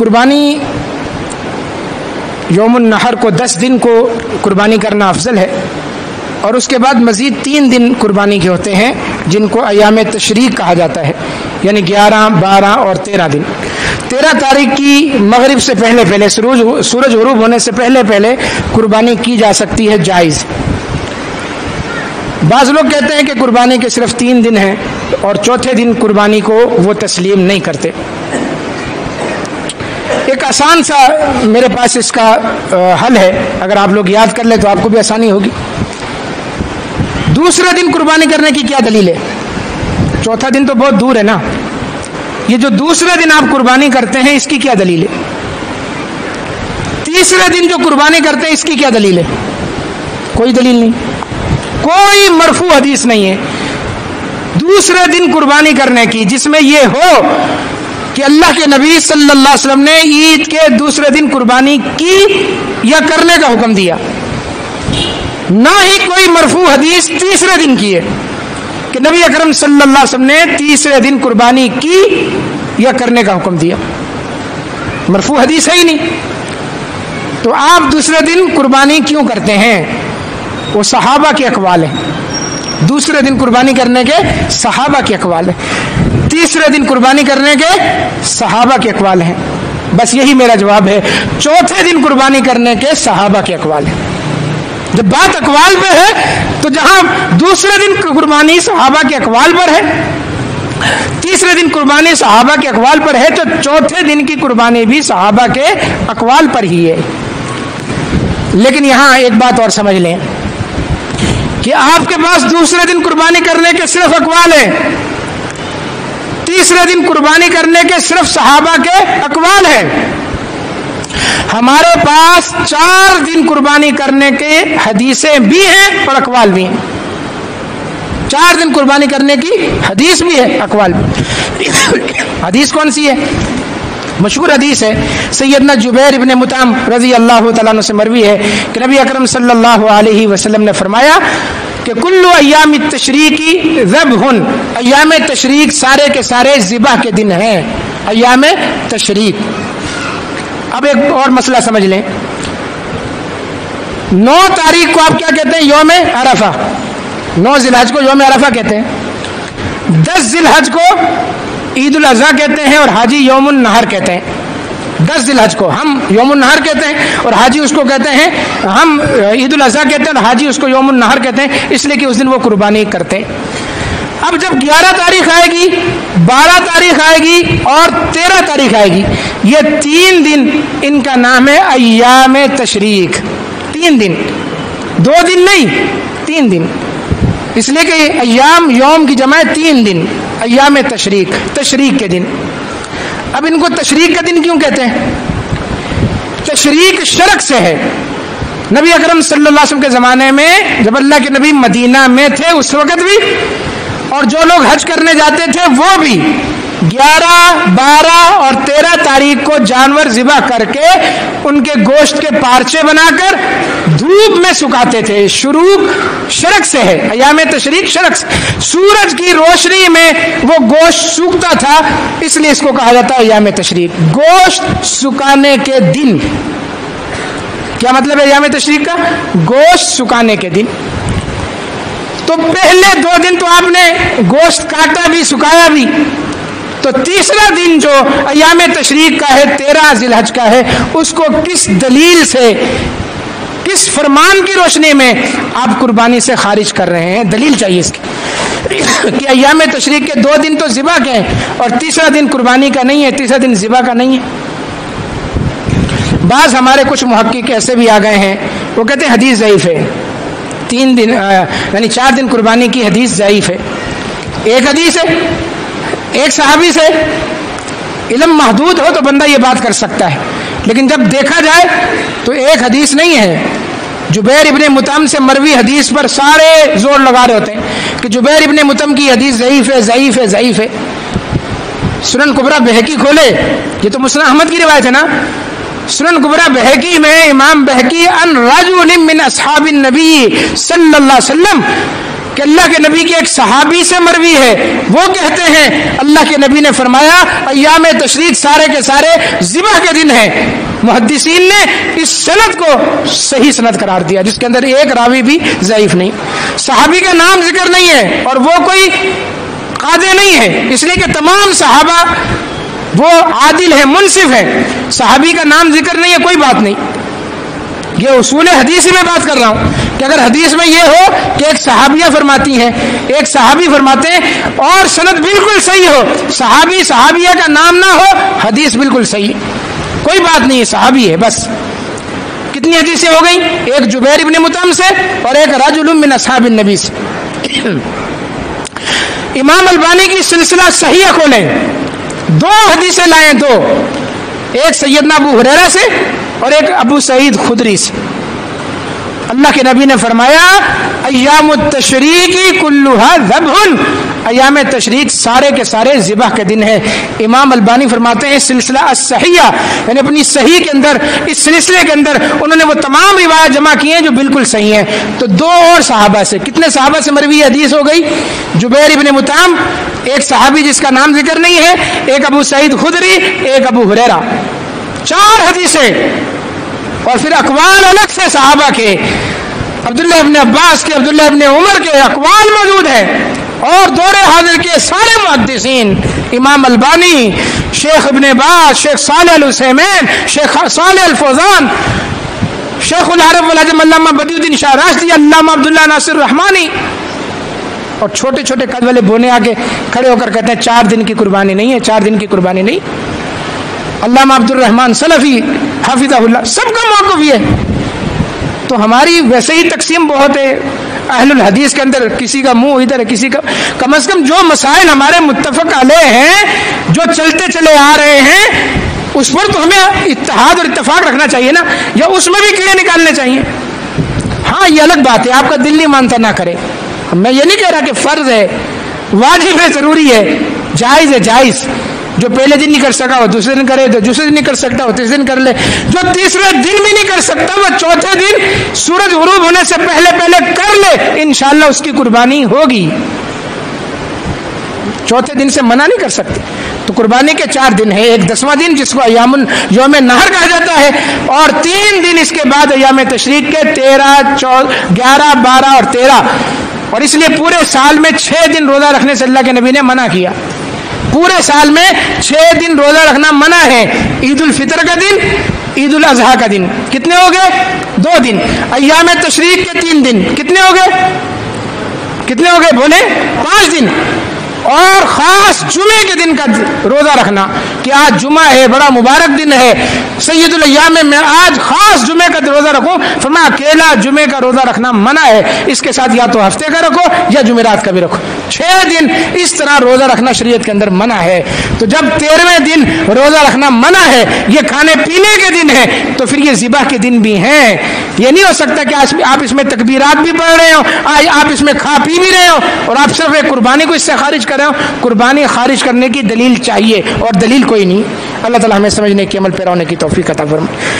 قربانی یوم النحر کو 10 دن کو قربانی کرنا افضل ہے، اور اس کے بعد مزید 3 دن قربانی کے ہوتے ہیں جن کو ایام تشریق کہا جاتا ہے، یعنی 11، 12 اور 13 دن۔ 13 تاریخ کی مغرب سے پہلے سورج غروب ہونے سے پہلے قربانی کی جا سکتی ہے، جائز۔ بعض لوگ کہتے ہیں کہ قربانی کے صرف 3 دن ہیں اور چوتھے دن قربانی کو وہ تسلیم نہیں کرتے۔ ایک آسان سا میرے پاس اس کا حل ہے، اگر آپ لوگ یاد کر لیں تو آپ کو بھی آسانی ہوگی۔ دوسرے دن قربانی کرنے کی کیا دلیل ہے؟ چوتھا دن تو بہت دور ہے نا، یہ جو دوسرے دن آپ قربانی کرتے ہیں اس کی کیا دلیل ہے؟ تیسرے دن جو قربانی کرتے ہیں اس کی کیا دلیل ہے؟ کوئی دلیل نہیں، کوئی مرفوع حدیث نہیں ہے دوسرے دن قربانی کرنے کی جس میں یہ ہو کہ اللہ کے نبی صلی اللہ علیہ وسلم نے عید کے دوسرے دن قربانی کی یا کرنے کا حکم دیا، نہ ہی کوئی مرفوع حدیث تیسرے دن کی ہے کہ نبی اکرم صلی اللہ علیہ وسلم نے تیسرے دن قربانی کی یا کرنے کا حکم دیا، مرفوع حدیث ہے ہی نہیں۔ تو آپ دوسرے دن قربانی کیوں کرتے ہیں؟ وہ صحابہ کے اقوال ہیں، دوسرے دن قربانی کرنے کے صحابہ کے اقوال ہیں، تیسرے دن قربانی کرنے کے صحابہ کے اقوال ہیں، بس یہی میرا جواب ہے۔ چوتھے دن قربانی کرنے کے صحابہ کے اقوال ہیں۔ جب بات اقوال پہ ہے تو جہاں دوسرے دن قربانی صحابہ کے اقوال پر ہے، تیسرے دن قربانی صحابہ کے اقوال پر ہے، تو چوتھے دن کی قربانی بھی صحابہ کے اقوال پر ہی ہے۔ لیکن یہاں ایک بات اور سمجھ لیں کہ آپ کے پاس دوسرے دن قربانی کرنے کے صرف اقوال ہیں، تیسرے دن قربانی کرنے کے صرف صحابہ کے اقوال ہیں۔ ہمارے پاس 4 دن قربانی کرنے کے حدیثیں بھی ہیں اور اقوال بھی ہیں، 4 دن قربانی کرنے کی حدیث بھی ہے، اقوال بھی۔ حدیث کون سی ہے؟ مشہور حدیث ہے، سیدنا جبیر ابن مطعم رضی اللہ تعالیٰ عنہ سے مروی ہے کہ نبی اکرم صلی اللہ علیہ وسلم نے فرمایا کہ کل ایام التشریق ذبح، ایام تشریق سارے کے سارے ذبح کے دن ہیں، ایام تشریق۔ اب ایک اور مسئلہ سمجھ لیں، 9 تاریخ کو آپ کیا کہتے ہیں؟ یوم عرفہ، 9 ذی الحج کو یوم عرفہ کہتے ہیں، 10 ذی الحج کو عید الاضحیٰ کہتے ہیں اور حاجی یوم النحر کہتے ہیں۔ 10 ذی الحج کو ہم یوم النحر کہتے ہیں اور حاجی اس کو کہتے ہیں، ہم عید الاضحیٰ کہتے ہیں اور حاجی اس کو یوم النحر کہتے ہیں، اس لیے کہ اس دن وہ قربانی کرتے ہیں۔ اب جب 11 تاریخ آئے گی، 12 تاریخ آئے گی اور 13 تاریخ آئے گی، یہ 3 دن ان کا نام ہے ایام تشریق۔ 3 دن، 2 دن نہیں، 3 دن، اس لیے کہ ایام یوم کی جمع 3 دن، ایام تشریق، تشریق کے دن۔ اب ان کو تشریق کا دن کیوں کہتے ہیں؟ تشریق شرک سے ہے۔ نبی اکرم صلی اللہ علیہ وسلم کے زمانے میں جب اللہ کے نبی مدینہ میں تھے اس وقت بھی، اور جو لوگ حج کرنے جاتے تھے وہ بھی 11، 12 اور 13 تاریخ کو جانور ذبح کر کے ان کے گوشت کے پارچے بنا کر دھوپ میں سکھاتے تھے۔ شروع شرک سے ہے، ایام تشریق شرک سے، سورج کی روشنی میں وہ گوشت سوکھتا تھا، اس لیے اس کو کہا جاتا ہے ایام تشریق، گوشت سکھانے کے دن۔ کیا مطلب ہے ایام تشریق کا؟ گوشت سکھانے کے دن۔ تو پہلے 2 دن تو آپ نے گوشت کاٹا بھی، سکھایا بھی، تو تیسرا دن جو ایام تشریق کا ہے، 13 ذی الحج کا ہے، اس کو کس دلیل سے، کس فرمان کی روشنی میں آپ قربانی سے خارج کر رہے ہیں؟ دلیل چاہیے اس کی کہ ایام تشریق کے 2 دن تو ذبح کے ہیں اور تیسرا دن قربانی کا نہیں ہے، تیسرا دن ذبح کا نہیں ہے۔ بعض ہمارے کچھ محقق ایسے بھی آ گئے ہیں، وہ کہتے ہیں حدیث ضعیف ہے، 3 دن یعنی 4 دن قربانی کی حدیث ضعیف ہے۔ ایک حدیث ہے، ایک صحابی سے علم محدود ہو تو بندہ یہ بات کر سکتا ہے، لیکن جب دیکھا جائے تو ایک حدیث نہیں ہے۔ جبیر ابن مطعم سے مروی حدیث پر سارے زور لگا رہے ہوتے ہیں کہ جبیر ابن مطعم کی حدیث ضعیف ہے، ضعیف ہے، ضعیف ہے۔ سنن کبریٰ بہقی کھولے، یہ تو مسند احمد کی روایت ہے نا، سنن کبریٰ بہقی میں امام بہقی ان رجل من اصحاب النبی صلی اللہ علیہ وسلم کہ اللہ کے نبی کے ایک صحابی سے مروی ہے، وہ کہتے ہیں اللہ کے نبی نے فرمایا ایام تشریق سارے کے سارے ذبح کے دن ہیں۔ محدثین نے اس سند کو صحیح سند قرار دیا جس کے اندر ایک راوی بھی ضعیف نہیں، صحابی کا نام ذکر نہیں ہے اور وہ کوئی قاضی نہیں ہے، اس لیے کہ تمام صحابہ وہ عادل ہے، منصف ہے، صحابی کا نام ذکر نہیں ہے، کوئی بات نہیں۔ یہ اصول حدیث ہی میں بات کر رہا ہوں کہ اگر حدیث میں یہ ہو کہ ایک صحابیہ فرماتی ہیں، ایک صحابی فرماتے ہیں اور سند بالکل صحیح ہو، صحابی صحابیہ کا نام نہ ہو، حدیث بالکل صحیح، کوئی بات نہیں ہے، صحابی ہے بس۔ کتنی حدیثیں ہو گئیں؟ ایک جبیر ابن مطعم سے اور ایک رجل من اصحاب النبی سے۔ امام البانی کی سلسلہ صحیح کھولیں، دو حدیثیں لائیں، دو، ایک سیدنا ابو ہریرہ سے اور ایک ابو سعید خدری سے۔ اللہ کے نبی نے فرمایا ایام التشریق کلھا ذبح، ایام تشریق سارے کے سارے ذبح کے دن ہیں۔ امام البانی فرماتے ہیں سلسلہ الصحیحہ، یعنی اپنی صحیح کے اندر، اس سلسلے کے اندر انہوں نے وہ تمام روایات جمع کی ہیں جو بالکل صحیح ہیں۔ تو دو اور صحابہ سے، کتنے صحابہ سے مروی حدیث ہو گئی؟ جبیر ابن مطعم، ایک صحابی جس کا نام ذکر نہیں ہے، ایک ابو سعید خدری، ایک ابو ہریرہ، 4 حدیثیں، اور پھر اقوال الگ سے صحابہ کے، عبداللہ ابن عباس کے، عبداللہ ابن عمر کے اقوال موجود ہیں، اور دور حاضر کے سارے محدثین، امام البانی، شیخ ابن باز، شیخ صالح العثیمین، شیخ صالح الفوزان، شیخ العرب والعجم علامہ بدیع الدین شاہ راشدی، علامہ عبداللہ ناصر رحمانی، اور چھوٹے چھوٹے قد والے بونے آگے کھڑے ہو کر کہتے ہیں 4 دن کی قربانی نہیں ہے، 4 دن کی قربانی نہیں۔ علامہ عبد الرحمن سلفی حافظہ اللہ، سب کا موقف یہ ہے۔ تو ہماری ویسے ہی تقسیم بہت ہے اہل الحدیث کے اندر، کسی کا منہ ادھر ہے، کسی کا، کم از کم جو مسائل ہمارے متفق علیہ ہیں، جو چلتے چلے آ رہے ہیں، اس پر تو ہمیں اتحاد اور اتفاق رکھنا چاہیے نا، یا اس میں بھی کیڑے نکالنے چاہیے۔ ہاں یہ الگ بات ہے، آپ کا دل نہیں مانتا نہ کرے، میں یہ نہیں کہہ رہا کہ فرض ہے، واجب ہے، ضروری ہے، جائز ہے، جائز، جو پہلے دن نہیں کر سکا وہ دوسرے دن کرے، جو دوسرے دن نہیں کر سکتا وہ تیسرے دن کر لے، جو تیسرے دن بھی نہیں کر سکتا وہ چوتھے دن سورج غروب ہونے سے پہلے پہلے کر لے، انشاءاللہ اس کی قربانی ہوگی، چوتھے دن سے منع نہیں کر سکتے۔ تو قربانی کے 4 دن ہے، ایک 10واں دن جس کو یوم نہر کہا جاتا ہے، اور 3 دن اس کے بعد ایام تشریق کے 13، 11، 12 اور 13، اور اس لیے پورے سال میں 6 دن روزہ رکھنے سے اللہ کے نبی نے منع کیا، پورے سال میں 6 دن روزہ رکھنا منع ہے۔ عید الفطر کا دن، عید الاضحیٰ کا دن، کتنے ہو گئے؟ 2 دن، ایام تشریق کے 3 دن، کتنے ہو گئے؟ کتنے ہو گئے بولے؟ 5 دن، اور خاص جمعے کے دن کا روزہ رکھنا کہ آج جمعہ ہے، بڑا مبارک دن ہے، سید الایام میں آج خاص جمعے کا روزہ رکھو، فرمایا اکیلا جمعے کا روزہ رکھنا منع ہے، اس کے ساتھ یا تو ہفتے کا رکھو یا جمعرات کا بھی رکھو، 6 دن اس طرح روزہ رکھنا شریعت کے اندر منع ہے۔ تو جب 13ویں دن روزہ رکھنا منع ہے، یہ کھانے پینے کے دن ہے، تو پھر یہ ذبح کے دن بھی ہیں۔ یہ نہیں ہو سکتا کہ آپ اس میں تکبیرات بھی پڑھ رہے ہو، آپ اس میں کھا پی بھی رہے ہو، اور آپ صرف ایک قربانی کو اس سے خارج کر رہے ہو۔ قربانی خارج کرنے کی دلیل چاہیے، اور دلیل کوئی نہیں۔ اللہ تعالی ہمیں سمجھنے کی، عمل پیرا ہونے کی توفیق عطا فرمائے۔